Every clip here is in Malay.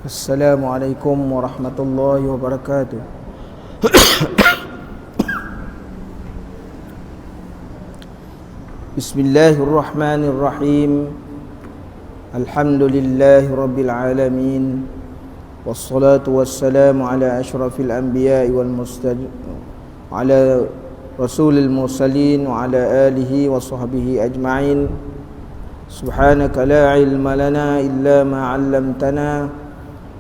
Assalamualaikum warahmatullahi wabarakatuh. Bismillahirrahmanirrahim. Alhamdulillahi rabbil alamin. Wassalatu wassalamu ala ashrafil anbiya'i wal mursalin, ala rasulil mursalin wa ala alihi wa sahbihi ajma'in. Subhanaka la ilma lana illa ma 'allamtana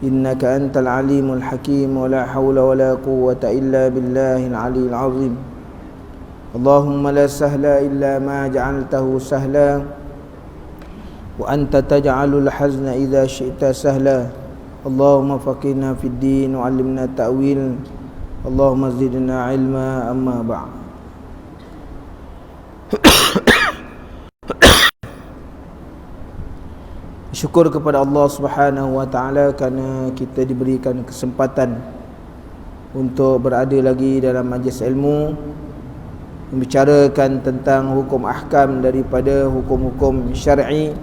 innaka antal alimul hakim wa la hawla wa la quwwata illa billahil aliyyil azim. Allahumma la sahla illa ma ja'altahu sahla wa anta taj'alul hazna idza syi'ta sahla. Allahumma faqihna fid din wa 'allimna ta'wil. Allahumma zidna ilma, amma ba'd. Syukur kepada Allah Subhanahu wa taala kerana kita diberikan kesempatan untuk berada lagi dalam majlis ilmu, membicarakan tentang hukum ahkam daripada hukum-hukum syar'i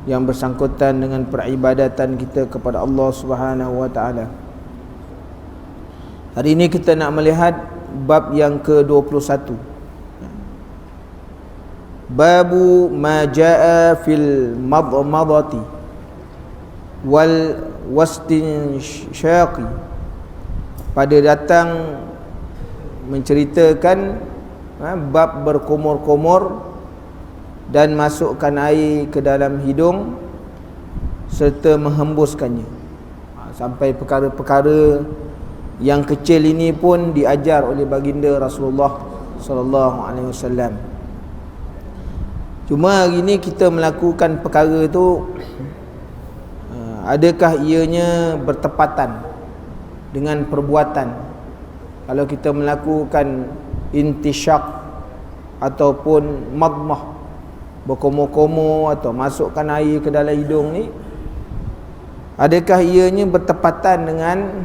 yang bersangkutan dengan peribadatan kita kepada Allah Subhanahu wa taala. Hari ini kita nak melihat bab yang ke-21. Babu ma jaa fil madmadati wal wastinsyaqi. Pada datang menceritakan bab berkumur-kumur dan masukkan air ke dalam hidung serta menghembuskannya. Sampai perkara-perkara yang kecil ini pun diajar oleh baginda Rasulullah sallallahu alaihi wasallam. Cuma hari ni kita melakukan perkara tu, adakah ianya bertepatan dengan perbuatan? Kalau kita melakukan intisyaq ataupun madmah, berkomo-komo atau masukkan air ke dalam hidung ni, adakah ianya bertepatan dengan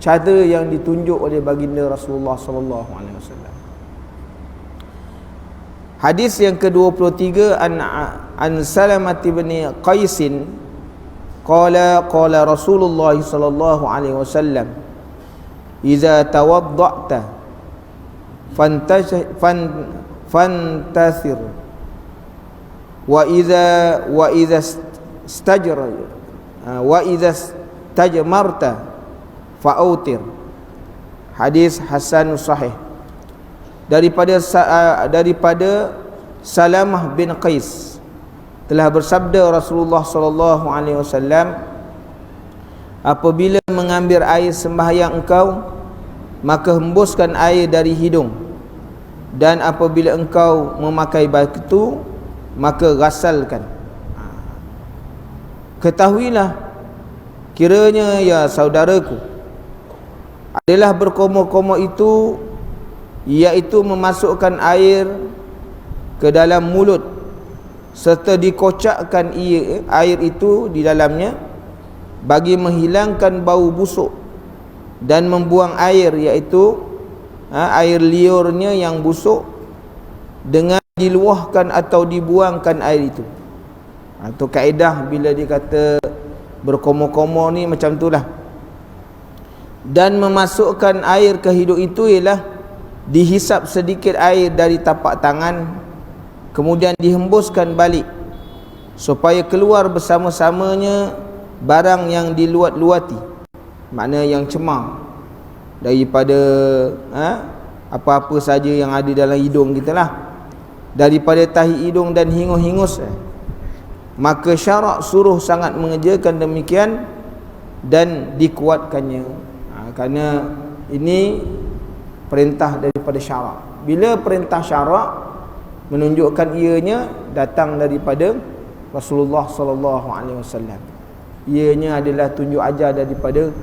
cara yang ditunjuk oleh baginda Rasulullah sallallahu alaihi wasallam? Hadis yang ke-23, an Salamah bin Qais qala Rasulullah sallallahu alaihi wasallam, "Idza tawadda'ta fantasir wa idza istajmarta fa'utir." Hadis hasan sahih. Daripada Salamah bin Qais telah bersabda Rasulullah sallallahu alaihi wasallam, apabila mengambil air sembahyang engkau, maka hembuskan air dari hidung, dan apabila engkau memakai batu, maka rasalkan. Ketahuilah kiranya ya saudaraku, adalah berkomor-komor itu, iaitu memasukkan air ke dalam mulut serta dikocakkan air itu di dalamnya bagi menghilangkan bau busuk, dan membuang air, iaitu air liurnya yang busuk, dengan diluahkan atau dibuangkan air itu. Itu kaedah bila dikata berkomor-komor ni macam itulah. Dan memasukkan air ke hidung itu ialah dihisap sedikit air dari tapak tangan, kemudian dihembuskan balik supaya keluar bersama-samanya barang yang diluat-luati, makna yang cemar daripada apa-apa saja yang ada dalam hidung kita lah, daripada tahi hidung dan hingus-hingus. Maka syarak suruh sangat mengerjakan demikian dan dikuatkannya, kerana ini perintah daripada syarak. Bila perintah syarak menunjukkan ianya datang daripada Rasulullah sallallahu alaihi wasallam, ianya adalah tunjuk ajar daripada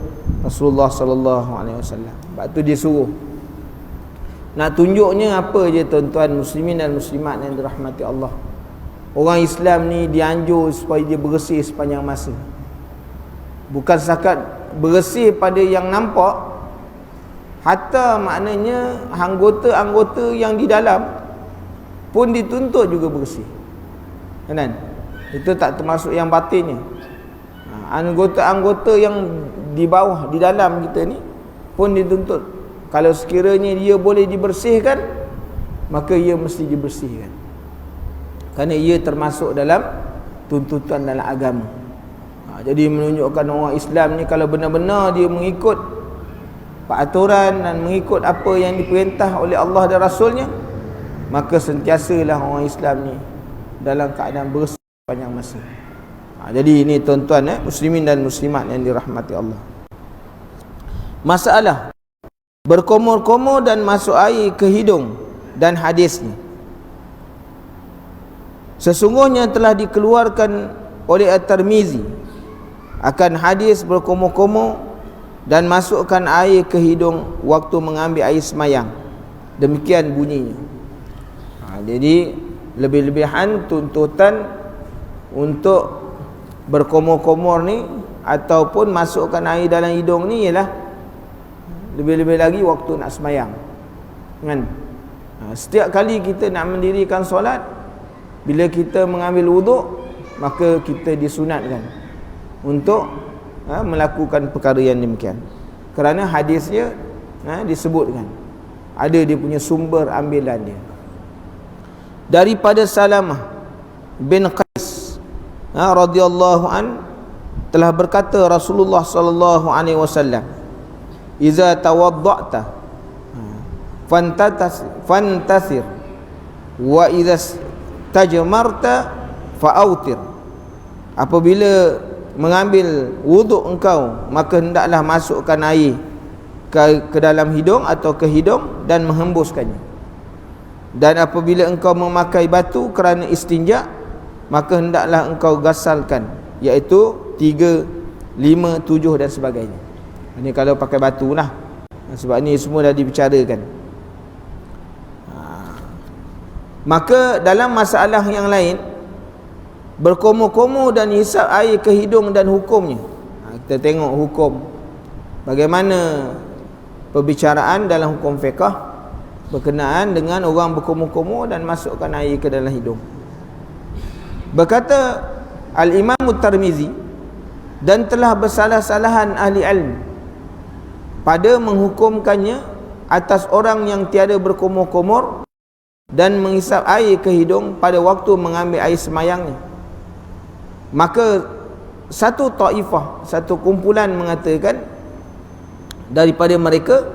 Rasulullah sallallahu alaihi wasallam. Sebab tu dia suruh. Nak tunjuknya apa je tuan-tuan muslimin dan muslimat yang dirahmati Allah, orang Islam ni dianjur supaya dia bersih sepanjang masa. Bukan setakat bersih pada yang nampak, hatta maknanya anggota-anggota yang di dalam pun dituntut juga bersih. Kan? Itu tak termasuk yang batinnya. Anggota-anggota yang di bawah, di dalam kita ni pun dituntut, kalau sekiranya dia boleh dibersihkan, maka ia mesti dibersihkan, kerana ia termasuk dalam tuntutan dalam agama. Jadi menunjukkan orang Islam ni kalau benar-benar dia mengikut peraturan dan mengikut apa yang diperintah oleh Allah dan Rasulnya, maka sentiasalah orang Islam ni dalam keadaan bersih panjang masa. Jadi ini tuan-tuan muslimin dan muslimat yang dirahmati Allah. Masalah berkomor-komor dan masuk air ke hidung dan hadisnya. Sesungguhnya telah dikeluarkan oleh At-Tirmizi akan hadis berkomor-komor dan masukkan air ke hidung waktu mengambil air semayang. Demikian bunyinya. Jadi lebih-lebihan tuntutan untuk berkomor-komor ni ataupun masukkan air dalam hidung ni ialah lebih-lebih lagi waktu nak semayang, kan? Setiap kali kita nak mendirikan solat, bila kita mengambil wuduk, maka kita disunatkan untuk melakukan perkara yang demikian, kerana hadisnya disebutkan, ada dia punya sumber ambilan dia. Daripada Salamah bin Qais radhiyallahu an telah berkata Rasulullah sallallahu alaihi wasallam, "Iza tawadda'ta fantasir wa idza tajmarta fa'autir." Apabila mengambil wuduk engkau, maka hendaklah masukkan air ke dalam hidung atau ke hidung dan menghembuskannya. Dan apabila engkau memakai batu kerana istinja, maka hendaklah engkau gasalkan, iaitu 3, 5, 7 dan sebagainya. Ini kalau pakai batu lah, sebab ni semua dah dibicarakan. Maka dalam masalah yang lain, berkomor-komor dan hisap air ke hidung dan hukumnya, kita tengok hukum bagaimana perbicaraan dalam hukum fiqh berkenaan dengan orang berkomor-komor dan masukkan air ke dalam hidung. Berkata Al-Imam At-Tirmizi, dan telah bersalah-salahan ahli ilmu pada menghukumkannya atas orang yang tiada berkomor-komor dan menghisap air ke hidung pada waktu mengambil air semayangnya. Maka satu taifah, satu kumpulan mengatakan daripada mereka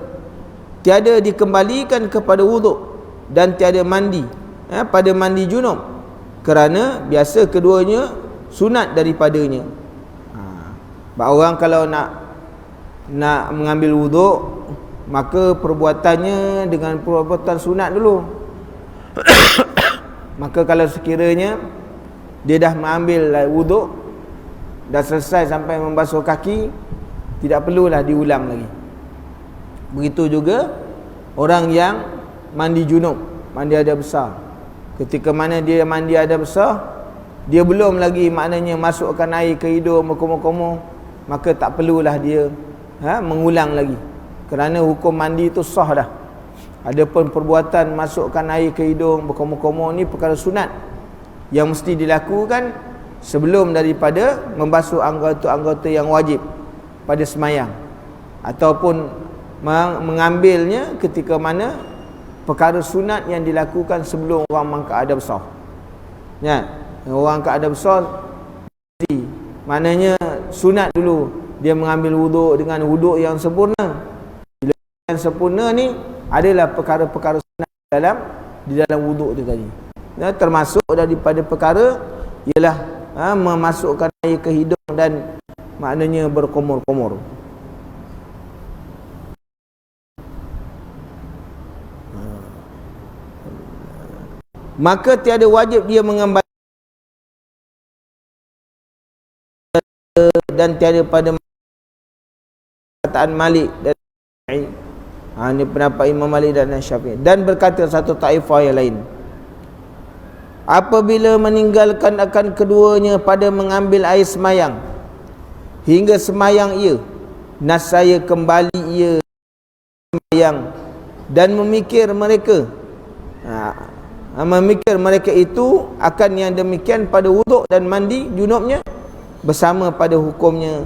tiada dikembalikan kepada wuduk dan tiada mandi pada mandi junub, kerana biasa keduanya sunat daripadanya. Orang kalau nak mengambil wuduk, maka perbuatannya dengan perbuatan sunat dulu. Maka kalau sekiranya dia dah mengambil wuduk, dah selesai sampai membasuh kaki, tidak perlulah diulang lagi. Begitu juga orang yang mandi junub, mandi hadas besar. Ketika mana dia mandi hadas besar, dia belum lagi maknanya masukkan air ke hidung berkomor-komor, maka tak perlulah dia mengulang lagi, kerana hukum mandi itu sah dah. Adapun perbuatan masukkan air ke hidung berkomor-komor ni perkara sunat yang mesti dilakukan sebelum daripada membasuh anggota-anggota yang wajib pada semayang, ataupun mengambilnya ketika mana perkara sunat yang dilakukan sebelum orang mangkat hadas besar. Ya, orang mangkat hadas besar, maknanya sunat dulu dia mengambil wuduk dengan wuduk yang sempurna. Bila yang sempurna ni adalah perkara-perkara sunat di dalam wuduk tu tadi. Ya, termasuk daripada perkara ialah memasukkan air ke hidung dan maknanya berkomor-komor. Maka tiada wajib dia mengembalikan dan tiada pada perkataan Malik dan Syafi'i. Ini pendapat Imam Malik dan Syafi'i. Dan berkata satu taifah yang lain, apabila meninggalkan akan keduanya pada mengambil air semayang hingga semayang ia, nasaya kembali ia semayang dan memikir mereka itu akan yang demikian pada wuduk dan mandi junubnya, bersama pada hukumnya,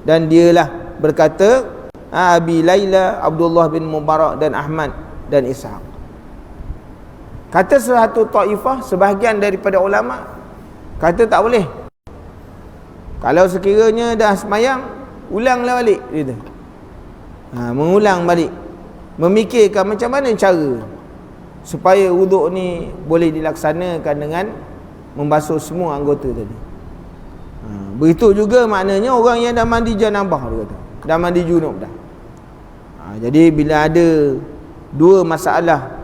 dan dialah berkata Abi Laila, Abdullah bin Mubarak dan Ahmad dan Ishaq. Kata satu taifah, sebahagian daripada ulama kata tak boleh. Kalau sekiranya dah semayang, ulanglah balik gitu. Mengulang balik, memikirkan macam mana cara supaya wuduk ni boleh dilaksanakan dengan membasuh semua anggota tadi. Begitu juga maknanya orang yang dah mandi janabah, dia kata, dah mandi junub dah. Jadi bila ada dua masalah,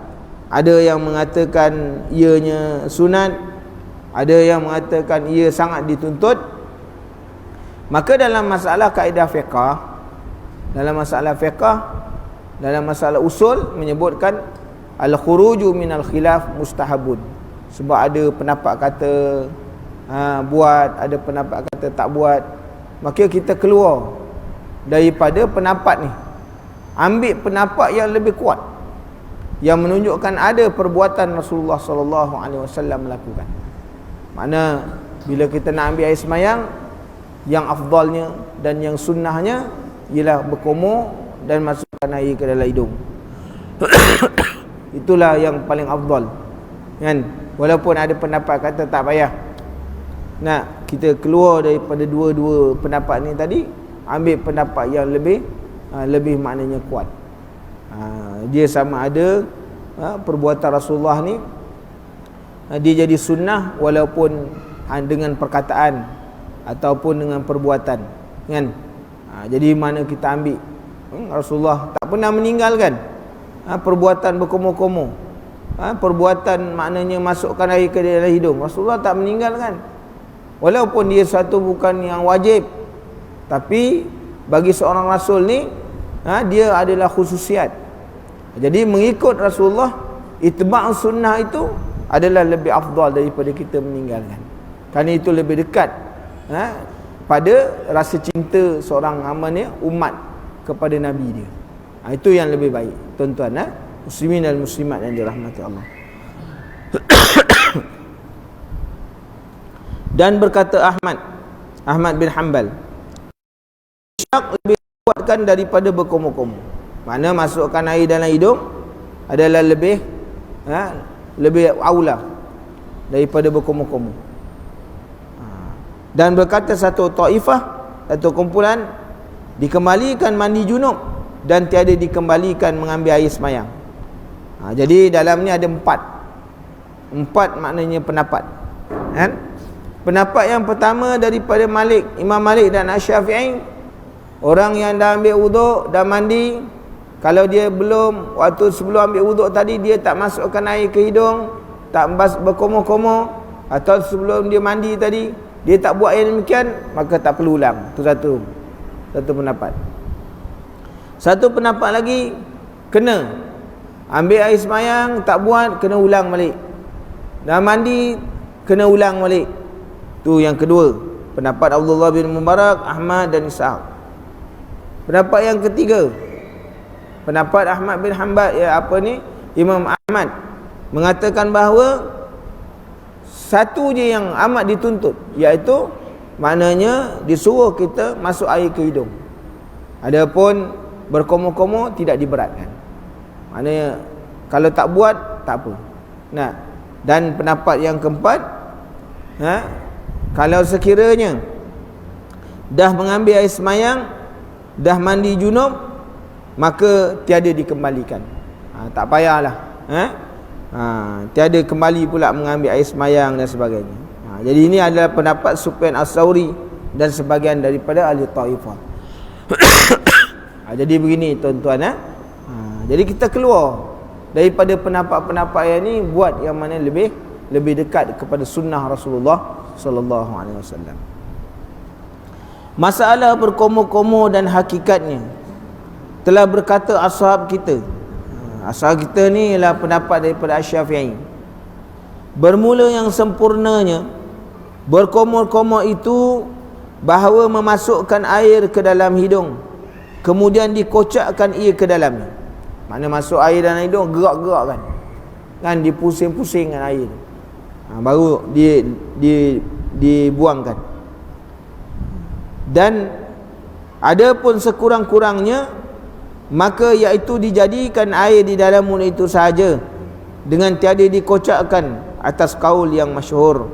ada yang mengatakan ianya sunat, ada yang mengatakan ia sangat dituntut, maka dalam masalah kaedah fiqah, dalam masalah usul menyebutkan al-khuruju minal khilaf mustahabun. Sebab ada pendapat kata buat, ada pendapat kata tak buat, maka kita keluar daripada pendapat ni, ambil pendapat yang lebih kuat, yang menunjukkan ada perbuatan Rasulullah SAW melakukan. Makna bila kita nak ambil air semayang, yang afdalnya dan yang sunnahnya ialah berkumur dan masukkan air ke dalam hidung. Itulah yang paling afdal, kan? Walaupun ada pendapat kata tak payah. Nak kita keluar daripada dua-dua pendapat ni tadi, ambil pendapat yang lebih maknanya kuat. Dia sama ada perbuatan Rasulullah ni dia jadi sunnah walaupun dengan perkataan ataupun dengan perbuatan, kan? Jadi mana kita ambil Rasulullah tak pernah meninggalkan perbuatan berkumur-kumur, perbuatan maknanya masukkan air ke dalam hidung. Rasulullah tak meninggalkan, walaupun dia satu bukan yang wajib, tapi bagi seorang Rasul ni dia adalah khususiat. Jadi mengikut Rasulullah, itba' sunnah itu adalah lebih afdal daripada kita meninggalkan, kerana itu lebih dekat pada rasa cinta seorang umat kepada Nabi dia. Itu yang lebih baik, tuan-tuan, muslimin dan muslimat yang dirahmati Allah. Dan berkata Ahmad bin Hanbal, syak lebih kuatkan daripada berkumur-kumur. Mana masukkan air dalam hidung adalah lebih aula daripada berkumur-kumur. Dan berkata satu taifah, satu kumpulan, dikembalikan mandi junub dan tiada dikembalikan mengambil air semayang. Jadi dalam ni ada empat maknanya pendapat, kan? Pendapat yang pertama daripada Imam Malik dan Asy-Syafi'i, orang yang dah ambil wuduk, dah mandi, kalau dia belum, waktu sebelum ambil wuduk tadi dia tak masukkan air ke hidung, tak berkumur-kumur, atau sebelum dia mandi tadi dia tak buat yang demikian, maka tak perlu ulang. Itu satu pendapat. Satu pendapat lagi, kena ambil air semayang, tak buat, kena ulang balik. Dah mandi, kena ulang balik. Tu yang kedua, pendapat Abdullah bin Mubarak, Ahmad dan Ishaq. Pendapat yang ketiga, pendapat Ahmad bin Hanbal, Imam Ahmad mengatakan bahawa satu je yang amat dituntut, iaitu maknanya disuruh kita masuk air ke hidung. Adapun berkumur-kumur tidak diberatkan. Maknanya kalau tak buat tak apa. Dan pendapat yang keempat, kalau sekiranya dah mengambil air semayang, dah mandi junub, maka tiada dikembalikan. Tak payahlah. Tiada kembali pula mengambil air semayang dan sebagainya. Jadi ini adalah pendapat Sufyan As-Sauri dan sebagian daripada ahli Taifah. Jadi begini, tuan-tuan. Jadi kita keluar daripada pendapat-pendapat yang ni, buat yang mana lebih dekat kepada sunnah Rasulullah sallallahu alaihi wasallam. Masalah berkumur-kumur dan hakikatnya telah berkata ashab kita. Ashab kita ni ialah pendapat daripada Asy-Syafi'i. Bermula yang sempurnanya berkumur-kumur itu bahawa memasukkan air ke dalam hidung, kemudian dikocakkan ia ke dalamnya. Mana masuk air dalam hidung, gerak-gerak kan, dipusing-pusing dengan air, baru dibuangkan. Dan adapun sekurang-kurangnya maka iaitu dijadikan air di dalam mulut itu sahaja dengan tiada dikocakkan atas kaul yang masyhur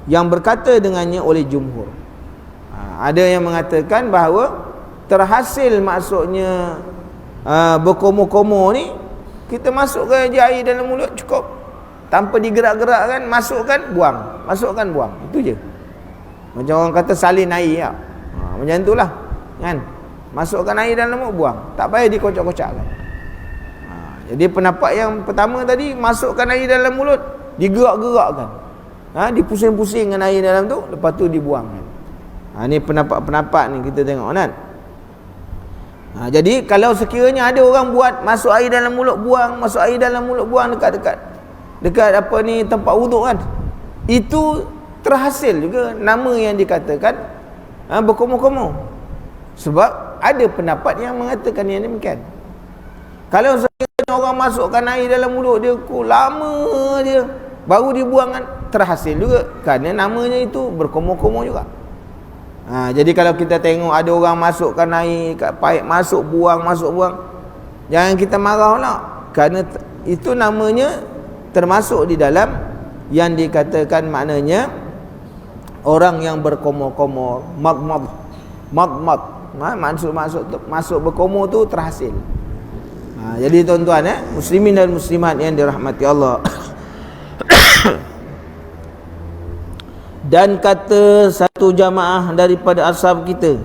yang berkata dengannya oleh jumhur. Ada yang mengatakan bahawa terhasil maksudnya berkomo-komo ni, kita masukkan je air dalam mulut cukup, tanpa digerak-gerakkan, masukkan buang, masukkan buang, itu je. Macam orang kata salin air lah. Macam itulah kan, masukkan air dalam mulut, buang, tak payah dikocak-kocakkan. Jadi pendapat yang pertama tadi, masukkan air dalam mulut, digerak-gerakkan, dipusing-pusingkan air dalam tu, lepas tu dibuangkan. Ni pendapat-pendapat ni kita tengok kan. Jadi kalau sekiranya ada orang buat masuk air dalam mulut buang, masuk air dalam mulut buang dekat apa ni, tempat wuduk kan, itu terhasil juga nama yang dikatakan berkomo-komo. Sebab ada pendapat yang mengatakan yang demikian. Kalau sekiranya orang masukkan air dalam mulut dia, lama dia baru dibuang kan, terhasil juga, kerana namanya itu berkomo-komo juga. Jadi kalau kita tengok ada orang masukkan air kat paip, masuk buang, jangan kita marah lah, kerana itu namanya termasuk di dalam yang dikatakan maknanya orang yang berkomo-komo, mad, masuk berkomo tu terhasil. Jadi tuan-tuan, muslimin dan muslimat yang dirahmati Allah. Dan kata satu jamaah daripada ashab kita,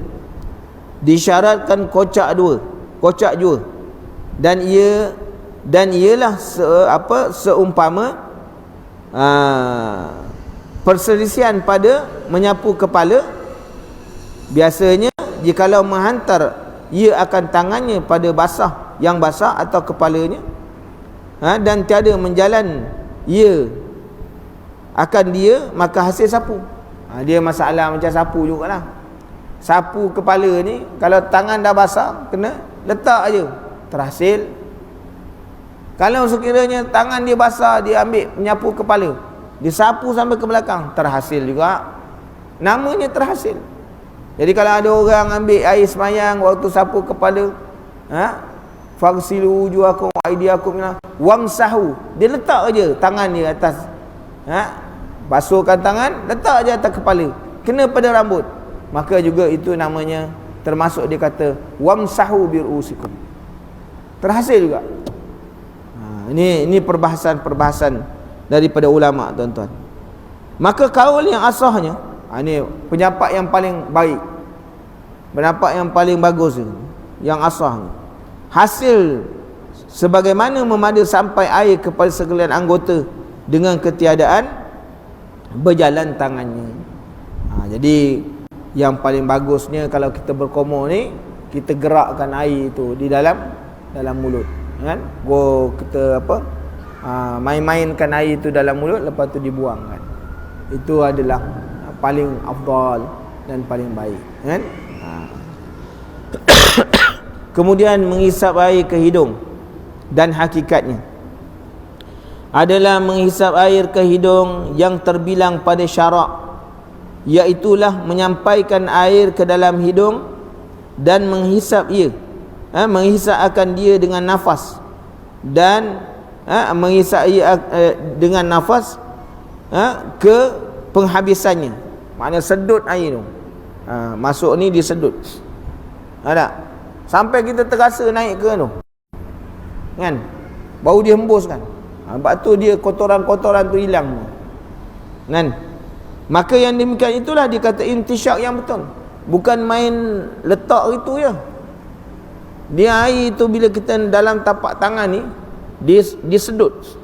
disyaratkan kocak jua, dan ialah seumpama perselisihan pada menyapu kepala. Biasanya jikalau menghantar ia akan tangannya pada yang basah atau kepalanya, dan tiada menjalan ia akan dia, maka hasil sapu. Dia masalah macam sapu jugalah. Sapu kepala ni, kalau tangan dah basah, kena letak aja, terhasil. Kalau sekiranya tangan dia basah, dia ambil menyapu kepala, disapu sampai ke belakang, terhasil juga, namanya terhasil. Jadi kalau ada orang ambil air semayang waktu sapu kepala, fagsilu wujuhakum wa aydiyakum wamsahu, dia letak aja tangan dia atas, basuhkan tangan, letak je atas kepala, kena pada rambut, maka juga itu namanya termasuk dia kata wamsahu birusikum, terhasil juga. Ini perbahasan daripada ulama, tuan-tuan. Maka kaul yang asahnya, ini pendapat yang paling baik, pendapat yang paling bagus, yang asahnya, hasil sebagaimana memada sampai air kepada sekalian anggota dengan ketiadaan berjalan tangannya. Jadi yang paling bagusnya kalau kita berkomo ni, kita gerakkan air itu di dalam mulut, kan? Kita main-mainkan air itu dalam mulut, lepas tu dibuangkan. Itu adalah paling afdal dan paling baik, kan? Kemudian menghisap air ke hidung, dan hakikatnya adalah menghisap air ke hidung yang terbilang pada syarak, iaitulah menyampaikan air ke dalam hidung dan menghisap akan dia dengan nafas, dan menghisap ia dengan nafas ke penghabisannya, maknanya sedut air tu, masuk ni disedut, ada sampai kita terasa naik ke tu, kan, baru dihembuskan. Sebab tu dia kotoran-kotoran tu hilang, kan? Maka yang demikian itulah dikata intisyak yang betul, bukan main letak itu ya. Dia air itu bila kita dalam tapak tangan ni, disedut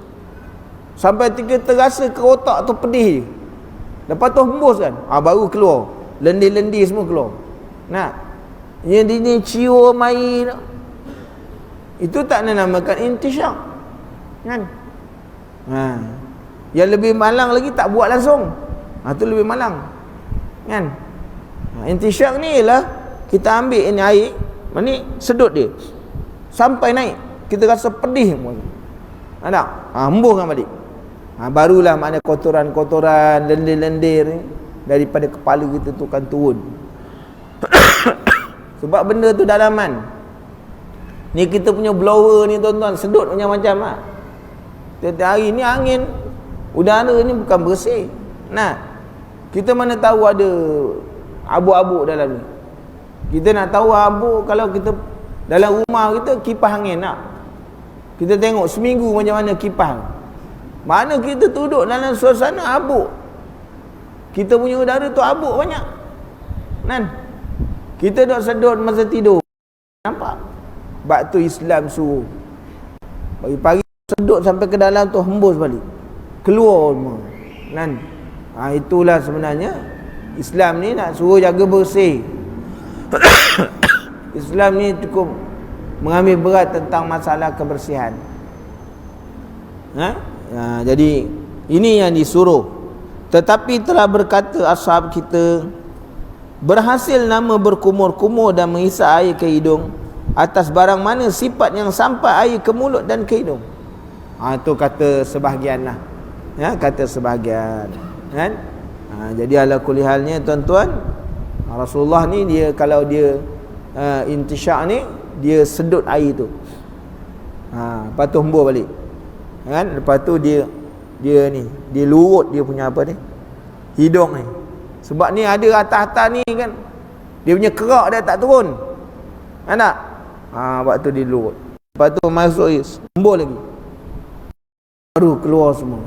sampai kita terasa ke otak tu pedih, lepas tu hembuskan, baru keluar lendir-lendir semua keluar. Yang ini cium air itu tak dinamakan intisyak, kan? Yang lebih malang lagi tak buat langsung, itu lebih malang, kan? Intisyak ni ialah kita ambil ini air, ni sedut dia sampai naik, kita rasa pedih pun, ada hembuskan balik, barulah makna kotoran-kotoran, lendir-lendir ni daripada kepala kita tu kan turun. Sebab benda tu dalaman. Ni kita punya blower ni tuan-tuan, sedut macam-macam lah. Tiap-tiap hari ni angin, udara ni bukan bersih. Nah, kita mana tahu ada abuk-abuk dalam ni. Kita nak tahu abuk kalau kita dalam rumah kita kipas angin nak. Kita tengok seminggu macam mana kipas. Mana kita duduk dalam suasana abuk. Kita punya udara tu abuk banyak. Kan? Kita duduk sedut masa tidur. Nampak? Sebab tu Islam suruh. Pagi-pagi sedut sampai ke dalam tu hembus balik. Keluar semua. Kan? Itulah sebenarnya Islam ni nak suruh jaga bersih. Islam ni cukup mengambil berat tentang masalah kebersihan. Jadi ini yang disuruh. Tetapi telah berkata ashab kita, berhasil nama berkumur-kumur dan menghisap air ke hidung atas barang mana sifat yang sampai air ke mulut dan ke hidung. Itu kata sebahagian lah. Kata sebahagian. Kan? Jadi ala kulli halnya tuan-tuan, Rasulullah ni dia kalau dia intisyak ni, dia sedut air tu. Lepas tu hembur balik. Kan? Lepas tu dia lurut dia punya apa ni? Hidung ni. Sebab ni ada atas-atas ni kan, dia punya kerak dia tak turun. Kan tak? Lepas tu dia lurut. Lepas tu masuk air, hembur lagi. Baru keluar semua.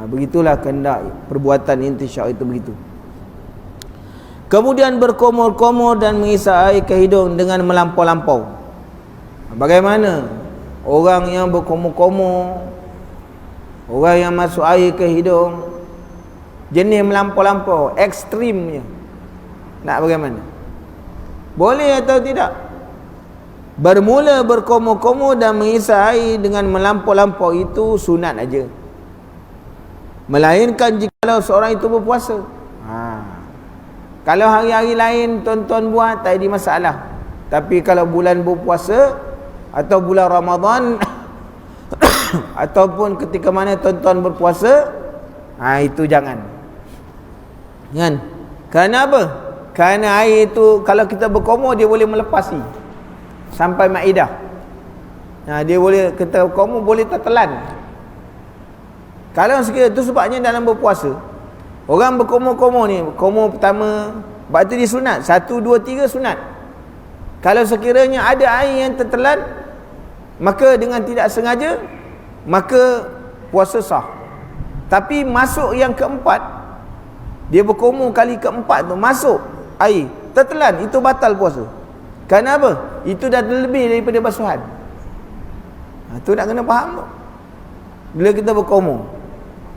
Begitulah kehendak perbuatan intisyak itu begitu. Kemudian berkomor-komor dan menghisap air ke hidung dengan melampau-lampau. Bagaimana orang yang berkomor-komor, orang yang masuk air ke hidung, jenis melampau-lampau, ekstrimnya, nak bagaimana? Boleh atau tidak? Bermula berkomor-komor dan menghisap air dengan melampau-lampau itu sunat aja. Melainkan jikalau seorang itu berpuasa. Kalau hari-hari lain tuan-tuan buat, tak ada masalah. Tapi kalau bulan berpuasa atau bulan Ramadan ataupun ketika mana tuan-tuan berpuasa, itu jangan. Kan? Kerana apa? Kerana air itu kalau kita berkomor, dia boleh melepasi sampai Maidah. Dia boleh, kita berkomor boleh tertelan. Kalau sekiranya itu sebabnya dalam berpuasa, orang berkomor-komor ni, komor pertama, waktu dia sunat 1, 2, 3 sunat. Kalau sekiranya ada air yang tertelan, maka dengan tidak sengaja, maka puasa sah. Tapi masuk yang keempat, dia berkomor kali keempat tu, masuk air tertelan, itu batal puasa. Kerana apa? Itu dah lebih daripada basuhan. Itu nak kena faham tu. Bila kita berkomor,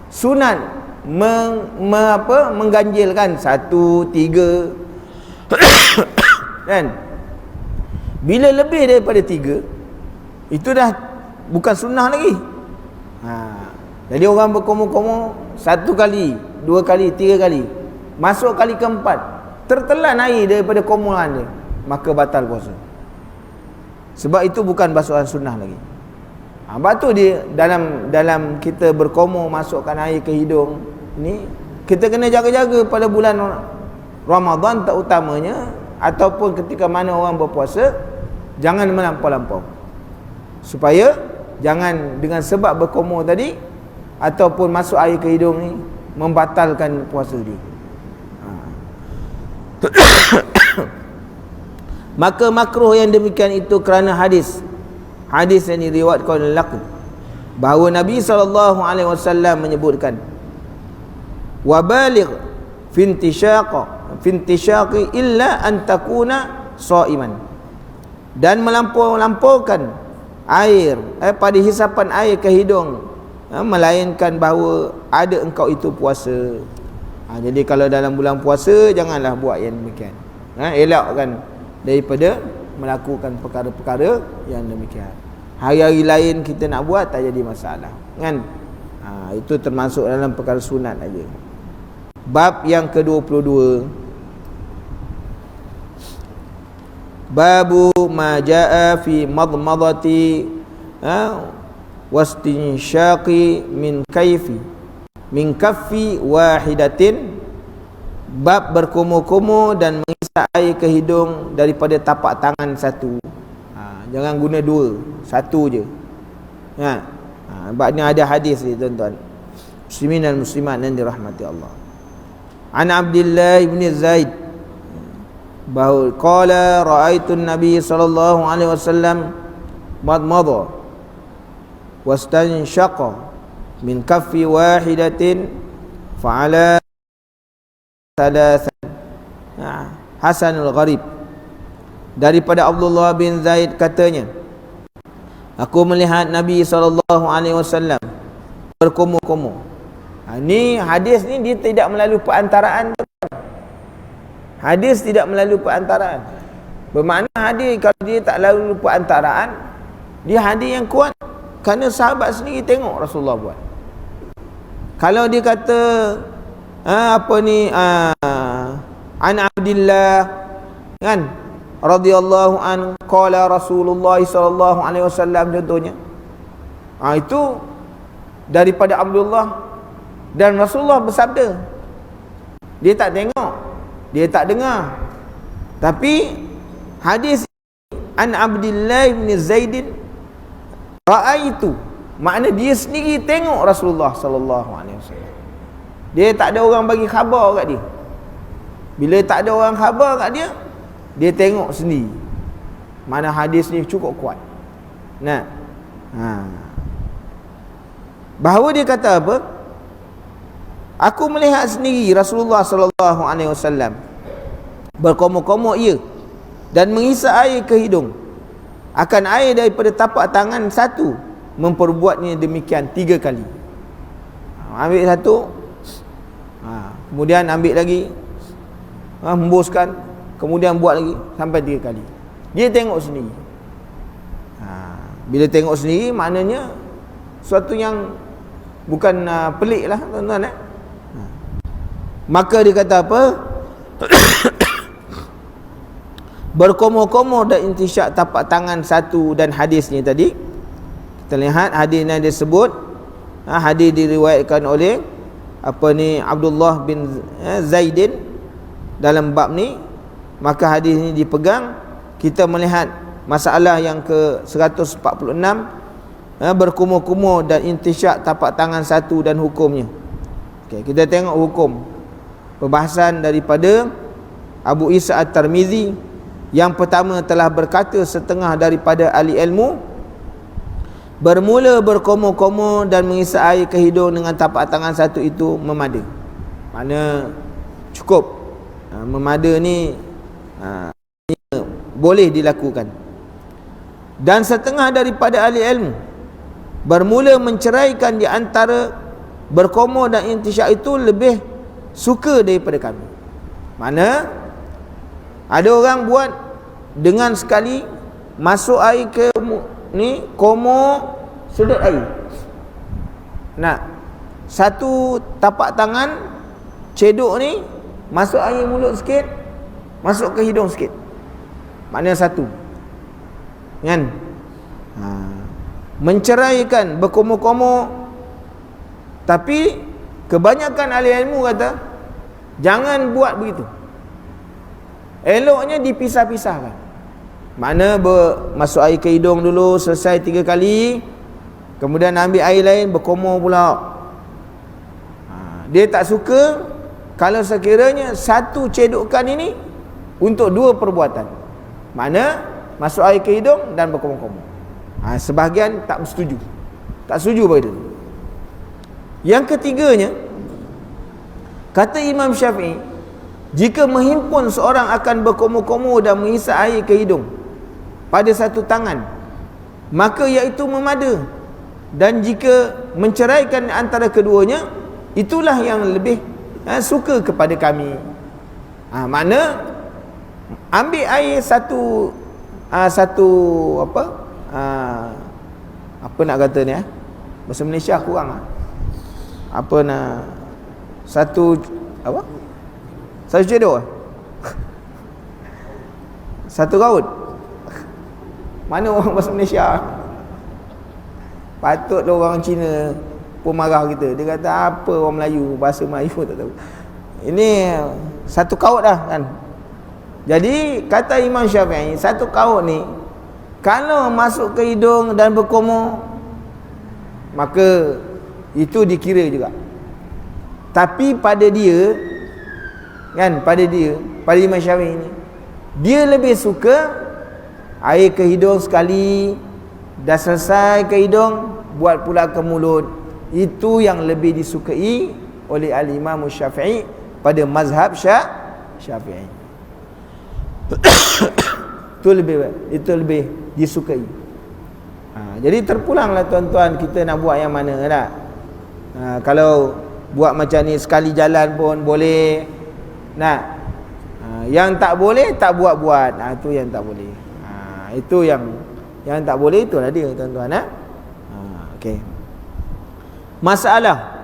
sunat mengganjilkan 1, 3 kan? Bila lebih daripada 3, itu dah bukan sunnah lagi. Jadi orang berkomor-komor 1 kali, 2 kali, 3 kali, masuk kali keempat, tertelan air daripada komoran dia, maka batal puasa. Sebab itu bukan basuhan sunnah lagi. Sebab tu dia dalam kita berkomor masukkan air ke hidung ni, kita kena jaga-jaga pada bulan Ramadan terutamanya, ataupun ketika mana orang berpuasa, jangan melampau-lampau. Supaya jangan dengan sebab berkomor tadi ataupun masuk air ke hidung ni membatalkan puasa dia. Maka makruh yang demikian itu kerana hadis yang diriwayatkan oleh Laqi, bahawa Nabi SAW menyebutkan, wa baligh fintisyaqi illa an takuna shaiman, dan melampaukan air pada hisapan air ke hidung, melainkan bahawa ada engkau itu puasa. Jadi kalau dalam bulan puasa, janganlah buat yang demikian. Elakkan daripada melakukan perkara-perkara yang demikian. Hari-hari lain kita nak buat, tak jadi masalah, kan? Itu termasuk dalam perkara sunat aja. Bab yang ke-22, babu ma jaa fi madmadati wastinsyaqi min kaffi wahidatin. Bab berkumur-kumur dan mengisi air ke hidung daripada tapak tangan satu. Jangan guna dua, satu je. Sebab ni ada hadis ni tuan-tuan. Muslimin dan muslimat yang dirahmati Allah. An Abdullah bin Zaid bahawa qala ra'aitu an-nabiy sallallahu alaihi wasallam madmada wastanshaqa min kaffi wahidatin fa'ala thalathan. Hasanul Gharib. Daripada Abdullah bin Zaid katanya, aku melihat Nabi SAW berkumur-kumur. Ni hadis ni dia tidak melalui perantaraan. Hadis tidak melalui perantaraan. Bermakna hadis kalau dia tak melalui perantaraan, dia hadis yang kuat kerana sahabat sendiri tengok Rasulullah buat. Kalau dia kata an Abdillah kan radhiyallahu an qala Rasulullah sallallahu alaihi wasallam contohnya, itu daripada Abdullah dan Rasulullah bersabda. Dia tak tengok, dia tak dengar, tapi hadis an Abdillah bin Zaid ra'aitu, makna dia sendiri tengok Rasulullah sallallahu alaihi wasallam. Dia tak ada orang bagi khabar kat dia. Bila tak ada orang khabar kat dia, dia tengok sendiri. Mana hadis ni cukup kuat. Bahawa dia kata apa? Aku melihat sendiri Rasulullah sallallahu alaihi wasallam berkomuk-komuk ia dan menghisap air ke hidung. Akan air daripada tapak tangan satu memperbuatnya demikian 3 kali. Ambil satu, kemudian ambil lagi, hembuskan, kemudian buat lagi sampai 3 kali. Dia tengok sendiri. Bila tengok sendiri maknanya suatu yang bukan pelik lah tuan-tuan. Maka dia kata apa? Berkomor-komor dan intisyak tapak tangan satu. Dan hadisnya tadi kita lihat hadisnya dia sebut, hadis diriwayatkan oleh Abdullah bin Zaidin dalam bab ni. Maka hadis ni dipegang. Kita melihat masalah yang ke 146, berkumur-kumur dan intisyak tapak tangan satu dan hukumnya. Kita tengok hukum perbahasan daripada Abu Isa At-Tirmizi. Yang pertama telah berkata setengah daripada ahli ilmu bermula berkomor-komor dan menghisap air ke hidung dengan tapak tangan satu itu memada. Mana cukup. Memada ni boleh dilakukan. Dan setengah daripada ahli ilmu bermula menceraikan di antara berkomor dan intisyak itu lebih suka daripada kami. Mana ada orang buat dengan sekali masuk air ke ni komor sedut air. Satu tapak tangan cedok ni masuk air mulut sikit, masuk ke hidung sikit. Maknanya satu. Kan? Menceraikan berkomor-komor. Tapi kebanyakan ahli ilmu kata jangan buat begitu. Eloknya dipisah-pisahkan. Mana masuk air ke hidung dulu selesai 3 kali, kemudian ambil air lain berkomor pula. Dia tak suka kalau sekiranya satu cedokan ini untuk 2 perbuatan. Mana masuk air ke hidung dan berkomor-komor. Sebahagian tak bersetuju. Tak setuju pada itu. Yang ketiganya, kata Imam Syafi'i, jika menghimpun seorang akan berkomor-komor dan menghisap air ke hidung pada satu tangan, maka iaitu memada. Dan jika menceraikan antara keduanya, itulah yang lebih suka kepada kami. Mana ambil air satu apa nak kata ni bahasa Malaysia kurang satu cedok satu raut. Mana orang bahasa Malaysia? Patutlah orang Cina pun marah kita. Dia kata apa orang Melayu, bahasa Melayu tak tahu. Ini satu kaut dah kan. Jadi kata Imam Syafi'i, satu kaut ni kalau masuk ke hidung dan berkomor, maka itu dikira juga. Tapi pada dia kan, pada Imam Syafi'i ni, dia lebih suka air ke hidung sekali, dah selesai ke hidung, buat pula ke mulut. Itu yang lebih disukai oleh Al-Imam Syafi'i pada mazhab Syafi'i. Itu lebih disukai. Jadi terpulanglah tuan-tuan, kita nak buat yang mana tak? Kalau buat macam ni sekali jalan pun boleh. Yang tak boleh tak buat-buat. Itu yang tak boleh. Itu yang tak boleh, itulah dia tuan-tuan. Okey. Masalah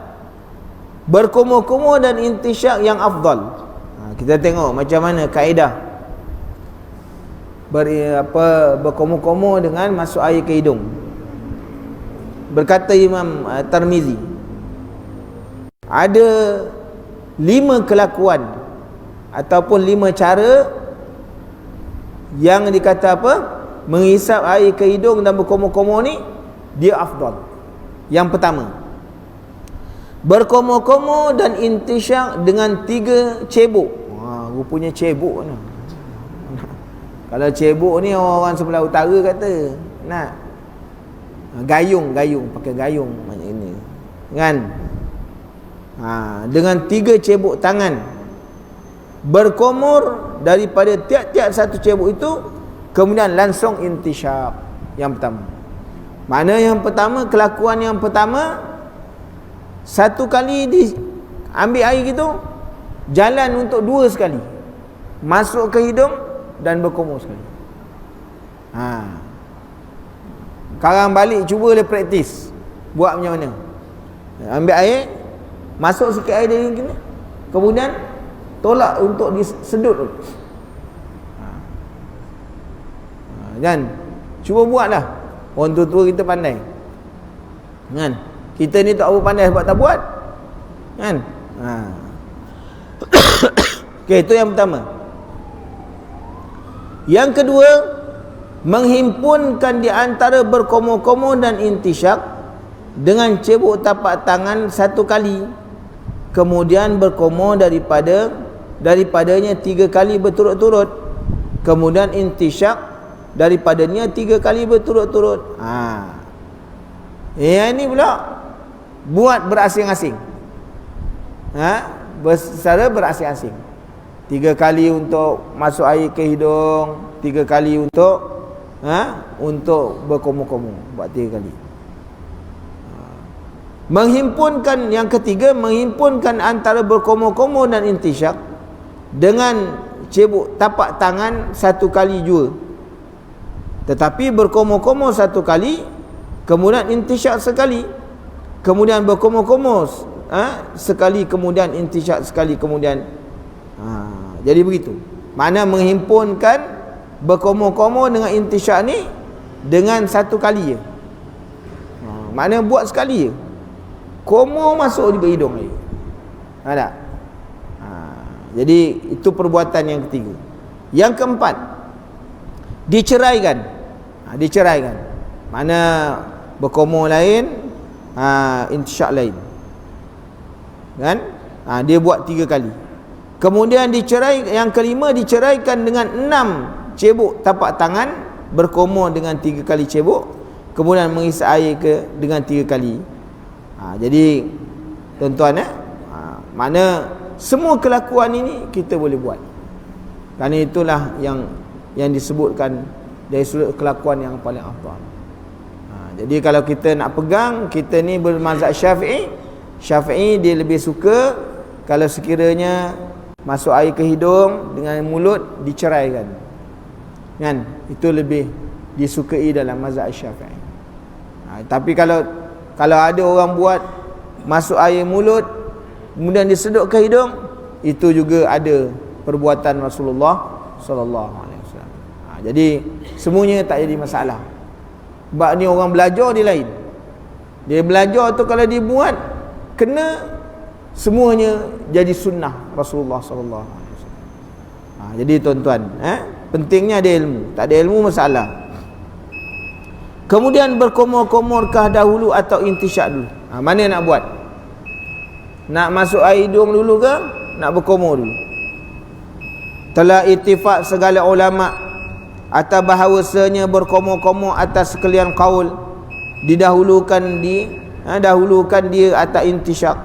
berkumur-kumur dan intisyak yang afdal. Kita tengok macam mana kaedah berkumur-kumur dengan masuk air ke hidung. Berkata Imam Tirmizi, ada 5 kelakuan ataupun 5 cara yang dikata menghisap air ke hidung dan berkumur-kumur ni dia afdal. Yang pertama, berkumur-kumur dan intisyak dengan 3 cebok. Rupanya cebok ni. Kalau cebok ni orang sebelah utara kata gayung, pakai gayung macam ini kan. Dengan 3 cebok tangan, berkumur daripada tiap-tiap satu cebok itu, kemudian langsung intisyak. Yang pertama, mana yang pertama, kelakuan yang pertama, satu kali ambil air gitu, jalan untuk 2 sekali, masuk ke hidung dan berkumur sekali. Sekarang balik cubalah praktis buat macam mana. Ambil air, masuk sikit air dari sini, kemudian tolak untuk disedut. Kan? Cuba buatlah. Orang tua-tua kita pandai. Kan? Kita ni tak apa pandai sebab tak buat. Kan? Okey, itu yang pertama. Yang kedua, menghimpunkan di antara berkumur-kumur dan intisyak dengan cebok tapak tangan satu kali, kemudian berkumur daripadanya 3 kali berturut-turut, kemudian intisyak daripadanya 3 kali berturut-turut. Yang ini pula buat berasing-asing. Secara berasing-asing. 3 kali untuk masuk air ke hidung, 3 kali untuk berkumur-kumur, buat 3 kali. Menghimpunkan, yang ketiga, menghimpunkan antara berkumur-kumur dan intisyak dengan cebok tapak tangan 1 kali jua, tetapi berkumur-kumur 1 kali, kemudian intisyak sekali, kemudian berkumur-kumur sekali, kemudian intisyak sekali, kemudian jadi begitu. Mana menghimpunkan berkumur-kumur dengan intisyak ni dengan 1 kali je. Mana buat sekali je, kumur masuk di hidung dia. Tak? Jadi itu perbuatan yang ketiga. Yang keempat, diceraikan. Diceraikan. Mana berkumur lain, intisyak lain. Kan? Dia buat 3 kali. Kemudian yang kelima, diceraikan dengan 6 cebok tapak tangan, berkumur dengan 3 kali cebok, kemudian menghisap air dengan 3 kali. Jadi tuan-tuan, mana semua kelakuan ini kita boleh buat. Kerana itulah yang disebutkan dari sudut kelakuan yang paling afdal. Jadi kalau kita nak pegang, kita ni bermazhab Syafi'i dia lebih suka kalau sekiranya masuk air ke hidung dengan mulut diceraikan. Kan? Itu lebih disukai dalam mazhab Syafi'i. Tapi kalau ada orang buat masuk air mulut kemudian disedut ke hidung, itu juga ada perbuatan Rasulullah sallallahu alaihi wasallam. Jadi semuanya tak jadi masalah. Sebab ni orang belajar dia lain. Dia belajar tu kalau dibuat kena semuanya jadi sunnah Rasulullah sallallahu alaihi wasallam. Jadi tuan-tuan, pentingnya ada ilmu. Tak ada ilmu masalah. Kemudian berkomor-komorkah dahulu atau intisyak dulu? Mana nak buat? Nak masuk air hidung dulu ke? Nak berkomor dulu? Telah ittifaq segala ulama atas bahawasanya berkomor-komor atas sekalian kaul didahulukan dahulukan dia atas intisyak,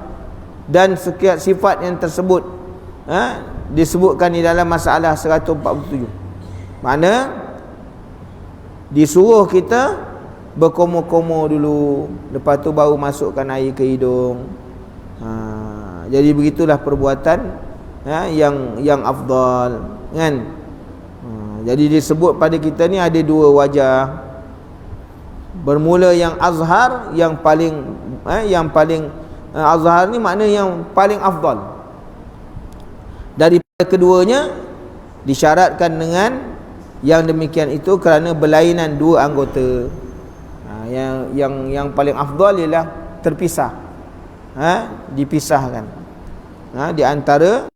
dan sekian sifat yang tersebut disebutkan di dalam masalah 147. Mana disuruh kita berkomor-komor dulu, lepas tu baru masukkan air ke hidung. Jadi begitulah perbuatan yang afdal, kan? Jadi disebut pada kita ni ada dua wajah. Bermula yang azhar, yang paling azhar ni makna yang paling afdal. Daripada keduanya disyaratkan dengan yang demikian itu kerana berlainan dua anggota. Yang paling afdal ialah terpisah, dipisahkan di antara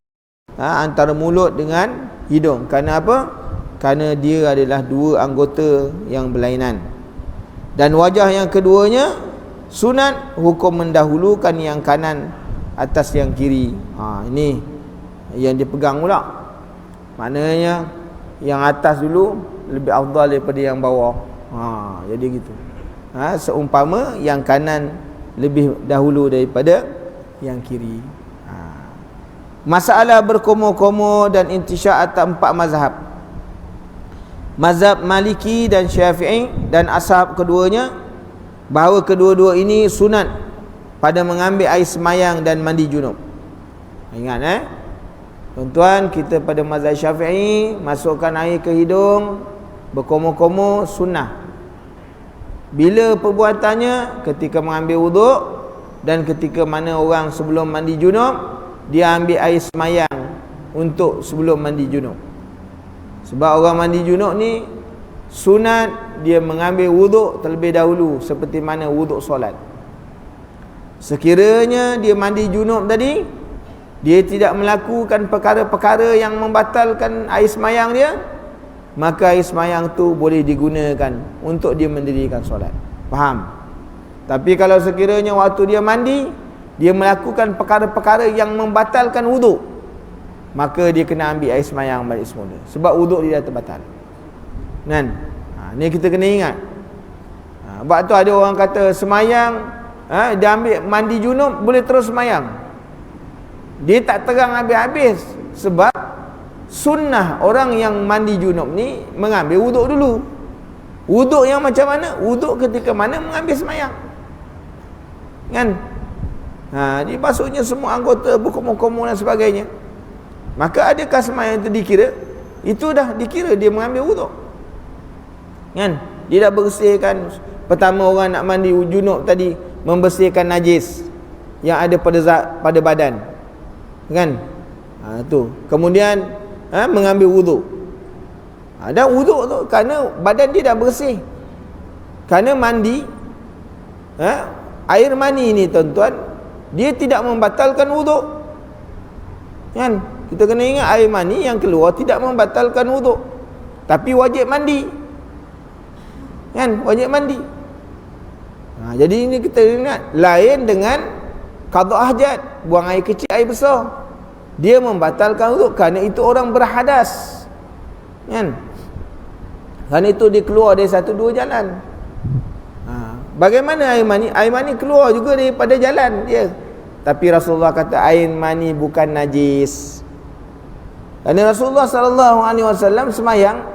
mulut dengan hidung. Kerana apa? Kerana dia adalah dua anggota yang berlainan. Dan wajah yang keduanya sunat, hukum mendahulukan yang kanan atas yang kiri. Ini yang dipegang pula. Maknanya yang atas dulu lebih afdal daripada yang bawah. Jadi gitu. Seumpama yang kanan lebih dahulu daripada yang kiri. Masalah berkomor-komor dan intisyak atas 4 mazhab. Mazhab Maliki dan Syafi'i dan ashab keduanya, bahawa kedua-dua ini sunat pada mengambil air semayang dan mandi junub. Ingat tuan-tuan, kita pada mazhab Syafi'i masukkan air ke hidung, berkomor-komor sunnah. Bila perbuatannya? Ketika mengambil wuduk, dan ketika mana orang sebelum mandi junub dia ambil air semayang untuk sebelum mandi junub. Sebab orang mandi junub ni sunat dia mengambil wuduk terlebih dahulu, seperti mana wuduk solat. Sekiranya dia mandi junub tadi, dia tidak melakukan perkara-perkara yang membatalkan air semayang dia, maka air semayang tu boleh digunakan untuk dia mendirikan solat. Faham? Tapi kalau sekiranya waktu dia mandi, dia melakukan perkara-perkara yang membatalkan wuduk, maka dia kena ambil air semayang balik semula, sebab wuduk dia dah terbatal. Kan? Ni kita kena ingat. Sebab tu ada orang kata semayang, dia ambil mandi junub boleh terus semayang. Dia tak terang habis-habis, sebab sunnah orang yang mandi junub ni mengambil wuduk dulu. Wuduk yang macam mana? Wuduk ketika mana mengambil semayang. Kan? Dia maksudnya semua anggota berkomor-komor dan sebagainya. Maka adakah semayang itu dikira? Itu dah dikira dia mengambil wuduk. Kan? Dia dah bersihkan. Pertama orang nak mandi junub tadi membersihkan najis yang ada pada badan. Kan? Tu. Kemudian mengambil wuduk. Dan wuduk tu kerana badan dia dah bersih. Kerana mandi, air mani ni tuan-tuan, dia tidak membatalkan wuduk. Kan? Kita kena ingat air mani yang keluar tidak membatalkan wuduk, tapi wajib mandi. Kan? Wajib mandi. Jadi ini kita ingat, lain dengan qada hajat, buang air kecil, air besar. Dia membatalkan wuduk kerana itu orang berhadas. Kan? Kerana itu dia keluar dari satu dua jalan. Bagaimana air mani? Air mani keluar juga daripada jalan dia. Tapi Rasulullah kata air mani bukan najis. Kerana Rasulullah SAW semayang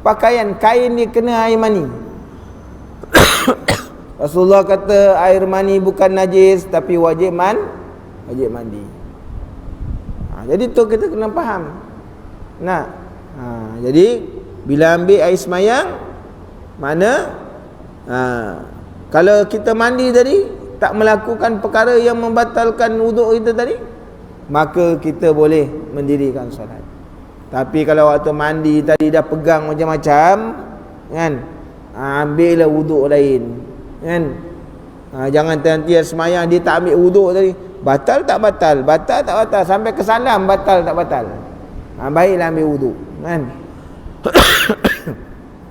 pakaian kain dia kena air mani. Rasulullah kata air mani bukan najis, tapi wajib mandi. Jadi tu kita kena faham. Jadi bila ambil air semayang, mana kalau kita mandi tadi tak melakukan perkara yang membatalkan wuduk kita tadi, maka kita boleh mendirikan solat. Tapi kalau waktu mandi tadi dah pegang macam-macam, kan, ambillah wuduk lain, kan. Jangan nanti semayang dia tak ambil wuduk tadi, batal tak batal, batal tak batal, sampai ke salam batal tak batal. Baiklah ambil wuduk kan.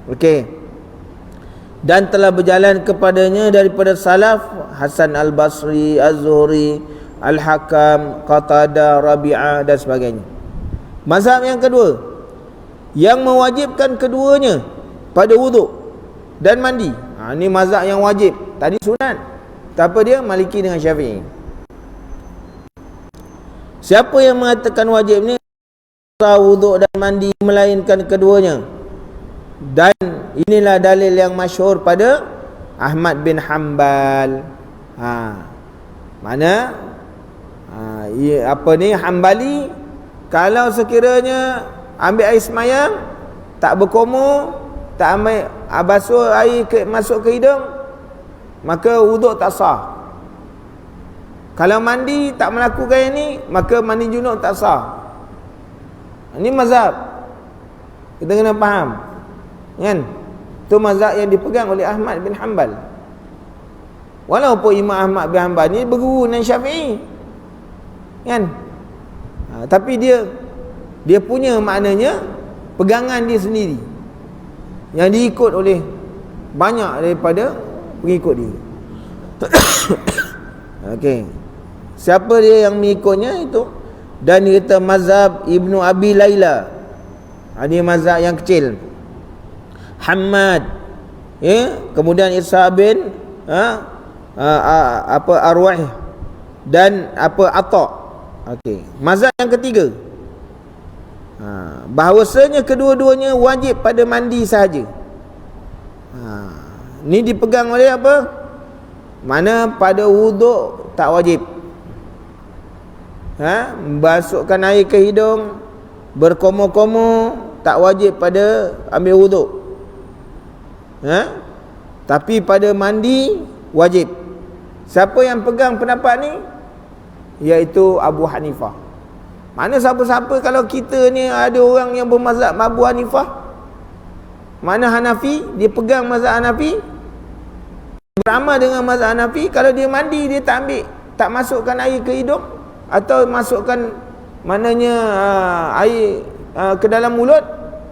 Okey. Dan telah berjalan kepadanya daripada salaf Hasan al-Basri, Az-Zuhri, Al-Hakam, Qatadah, Rabi'ah dan sebagainya. Mazhab yang kedua yang mewajibkan keduanya pada wuduk dan mandi. Ini mazhab yang wajib. Tadi sunat. Apa dia? Maliki dengan Syafi'i. Siapa yang mengatakan wajib ni wuduk dan mandi melainkan keduanya? Dan inilah dalil yang masyhur pada Ahmad bin Hanbal. Mana Hanbali, kalau sekiranya ambil air semayang tak berkumur, tak ambil basuh air masuk ke hidung, maka wuduk tak sah. Kalau mandi tak melakukan ini, maka mandi junub tak sah. Ini mazhab. Kita kena faham. Kan? Itu mazhab yang dipegang oleh Ahmad bin Hanbal. Walaupun Imam Ahmad bin Hanbal ni berguru dengan Syafi'i. Kan? Tapi dia punya maknanya pegangan dia sendiri yang diikut oleh banyak daripada pengikut dia. Okey. Siapa dia yang mengikutnya itu? Dan dia kata mazhab Ibnu Abi Layla. Ini mazhab yang kecil. Hamad, kemudian Isa bin Arwah dan Atta. Okey. Mazhab yang ketiga, bahawasanya kedua-duanya wajib pada mandi sahaja. Ni dipegang oleh apa? Mana pada wuduk tak wajib. Membasuhkan air ke hidung, berkomor-komor tak wajib pada ambil wuduk. Tapi pada mandi wajib. Siapa yang pegang pendapat ni? Iaitu Abu Hanifah. Mana siapa-siapa kalau kita ni ada orang yang bermazhab Abu Hanifah, mana Hanafi, dia pegang mazhab Hanafi, beramal dengan mazhab Hanafi, kalau dia mandi dia tak ambil, tak masukkan air ke hidung atau masukkan maknanya air ke dalam mulut,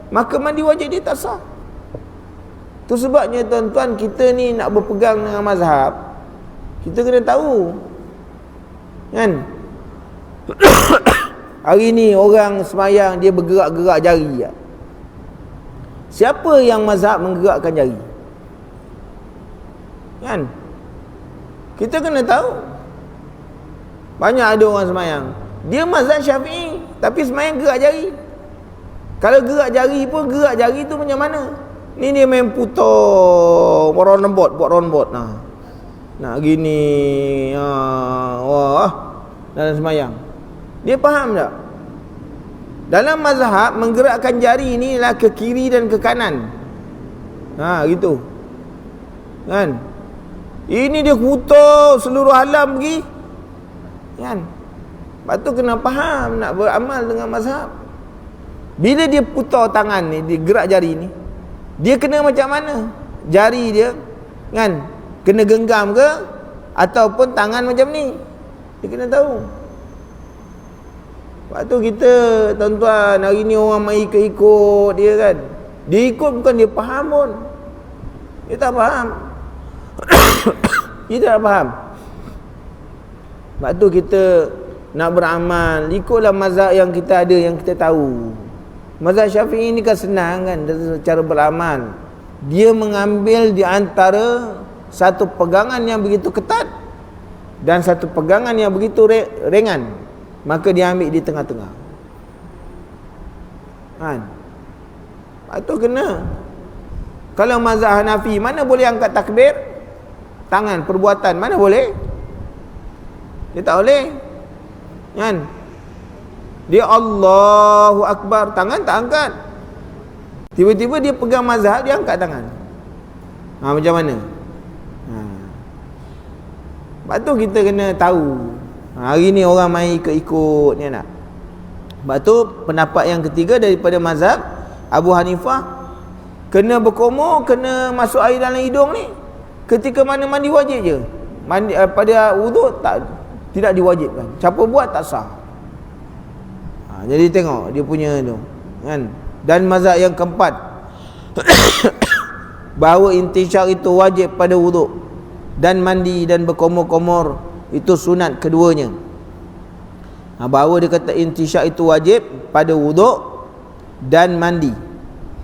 maka mandi wajib dia tak sah. Tu sebabnya tuan-tuan, kita ni nak berpegang dengan mazhab, kita kena tahu kan. Hari ni orang semayang dia bergerak-gerak jari. Siapa yang mazhab menggerakkan jari? Kan? Kita kena tahu. Banyak ada orang semayang, dia mazhab Syafi'i tapi semayang gerak jari. Kalau gerak jari pun, gerak jari tu macam mana? Ni dia main putar buat round board. Nak gini. Dalam semayang. Dia faham tak? Dalam mazhab, menggerakkan jari ni lah ke kiri dan ke kanan. Gitu. Kan? Ini dia putar seluruh alam pergi. Kan? Lepas tu kena faham nak beramal dengan mazhab. Bila dia putar tangan ni, dia gerak jari ni, dia kena macam mana? Jari dia kan kena genggam ke ataupun tangan macam ni? Dia kena tahu. Lepas tu kita, tuan-tuan, hari ni orang mai ikut dia kan. Dia ikut bukan dia faham pun. Dia tak faham. Kita tak faham. Sebab tu kita nak beramal, ikutlah mazhab yang kita ada, yang kita tahu. Mazhab Syafi'i ni kan senang kan cara beramal. Dia mengambil di antara satu pegangan yang begitu ketat dan satu pegangan yang begitu ringan, maka dia ambil di tengah-tengah. Kan? Lepas tu kena. Kalau mazhab Hanafi, mana boleh angkat takbir? Tangan, perbuatan, mana boleh? Dia tak boleh. Kan? Dia Allahu Akbar, tangan tak angkat. Tiba-tiba dia pegang mazhab, dia angkat tangan. Macam mana? Sebab tu kita kena tahu. Hari ni orang main ikut-ikut ni nak. Sebab tu pendapat yang ketiga daripada mazhab Abu Hanifah, kena berkumur, kena masuk air dalam hidung ni ketika mana mandi wajib je. Mandi pada wuduk tidak diwajibkan. Siapa buat tak sah. Jadi tengok dia punya tu kan. Dan mazhab yang keempat bahawa intishar itu wajib pada wuduk, dan mandi dan berkomor-komor itu sunat keduanya. Bahawa dia kata intishar itu wajib pada wuduk dan mandi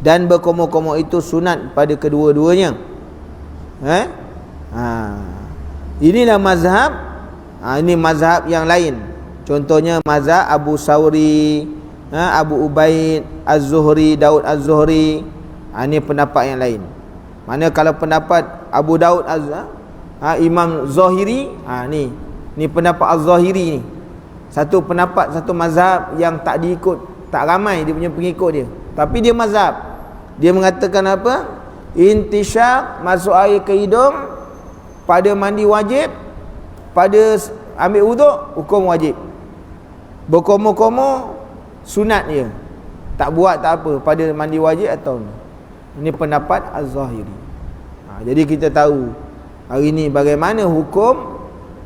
dan berkomor-komor itu sunat pada kedua-duanya. Inilah mazhab. Ini mazhab yang lain. Contohnya mazhab Abu Sauri, Abu Ubaid Az-Zuhri, Daud Az-Zuhri. Ini pendapat yang lain. Mana kalau pendapat Abu Daud Imam Zahiri, ni pendapat Az-Zahiri ni. Satu pendapat, satu mazhab yang tak diikut, tak ramai dia punya pengikut dia. Tapi dia mazhab. Dia mengatakan apa? Intishaq, masuk air ke hidung pada mandi wajib, pada ambil wuduk hukum wajib. Berkomor-komor sunat dia. Tak buat tak apa pada mandi wajib atau ini pendapat Az-Zahiri. Jadi kita tahu hari ini bagaimana hukum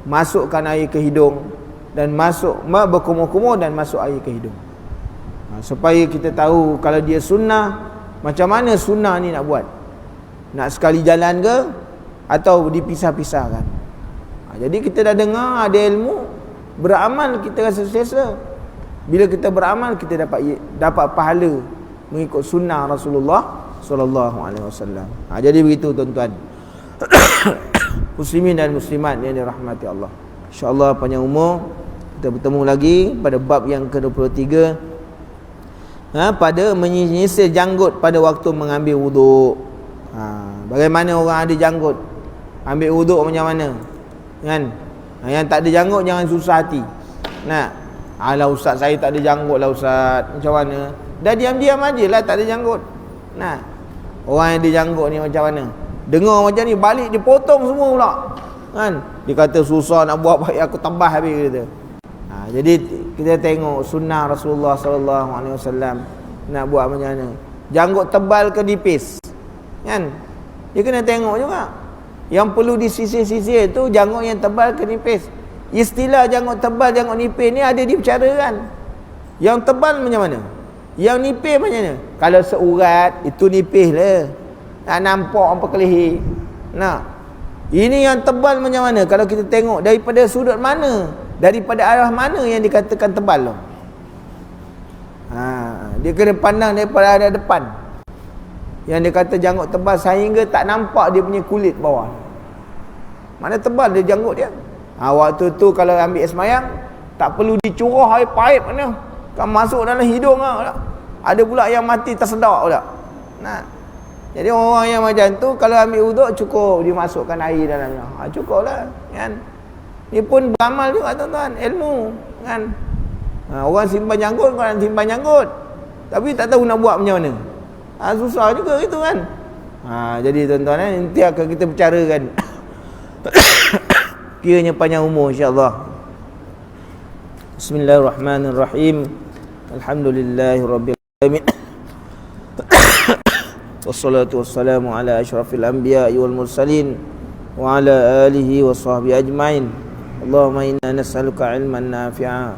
masukkan air ke hidung dan masuk berkumur-kumur dan masuk air ke hidung. Supaya kita tahu kalau dia sunnah, macam mana sunnah ni nak buat. Nak sekali jalan ke atau dipisah-pisahkan. Jadi kita dah dengar ada ilmu, beramal kita rasa selesa. Bila kita beramal kita dapat pahala mengikut sunnah Rasulullah sallallahu alaihi wasallam. Jadi begitu tuan-tuan. Muslimin dan muslimat yang dirahmati Allah. Insya-Allah panjang umur kita bertemu lagi pada bab yang ke-23. Pada menyisir janggut pada waktu mengambil wuduk. Bagaimana orang ada janggut ambil wuduk macam mana? Kan? Yang tak ada janggut jangan susah hati. Alah ustaz saya tak ada janggut lah ustaz. Macam mana? Dah diam-diam ajalah tak ada janggut. Orang yang ada janggut ni macam mana? Dengar macam ni balik dia potong semua pula. Kan? Dia kata susah nak buat baik aku tambah habis kata. Jadi kita tengok sunnah Rasulullah sallallahu alaihi wasallam nak buat macam mana. Janggut tebal ke nipis? Kan? Dia kena tengok juga. Yang perlu disisir-sisir tu janggut yang tebal ke nipis. Istilah janggut tebal, janggut nipis ni ada dibicarakan. Yang tebal macam mana? Yang nipis macam mana? Kalau seurat itu nipis lah. Tak nampak apa kelehi. Ini yang tebal macam mana? Kalau kita tengok daripada sudut mana? Daripada arah mana yang dikatakan tebal tu? Dia kena pandang daripada arah depan. Yang dia kata janggut tebal sehingga tak nampak dia punya kulit bawah. Mana tebal dia janggut dia? Waktu tu kalau ambil semayang tak perlu dicurah air paip mana. Kan masuk dalam hidung lah. Ada pula yang mati tersedak pula. Jadi orang yang macam tu kalau ambil wuduk cukup dimasukkan air dalamnya. Cukup lah kan. Dia pun beramal juga tuan-tuan, ilmu kan. Orang simpan janggut, orang simpan janggut tapi tak tahu nak buat macam mana. Susah juga gitu kan. Jadi tuan-tuan nanti akan kita bicarakan. Kiranya panjang umur insya-Allah. Bismillahirrahmanirrahim. Alhamdulillahirabbil alamin. Wassalatu wassalamu ala asyrafil anbiya'i wal mursalin wa ala alihi wa sahbihi ajmain. Allahumma inna nas'aluka ilman nafi'a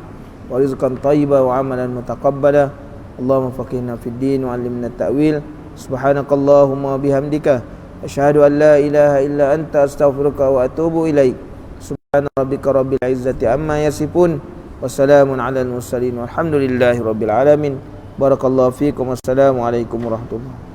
wa rizqan thayyiban wa amalan mutaqabbala. Allahumma faqihna fid din wa 'allimna at-ta'wil. Subhanakallahumma bihamdika asyhadu an la ilaha illa anta astaghfiruka wa atubu ilaik. Subhana rabbika rabbil izzati amma yasifun. Wassalamun alal mursalin walhamdulillahi rabbil alamin. Barakallahu fiikum. Wassalamu alaikum warahmatullahi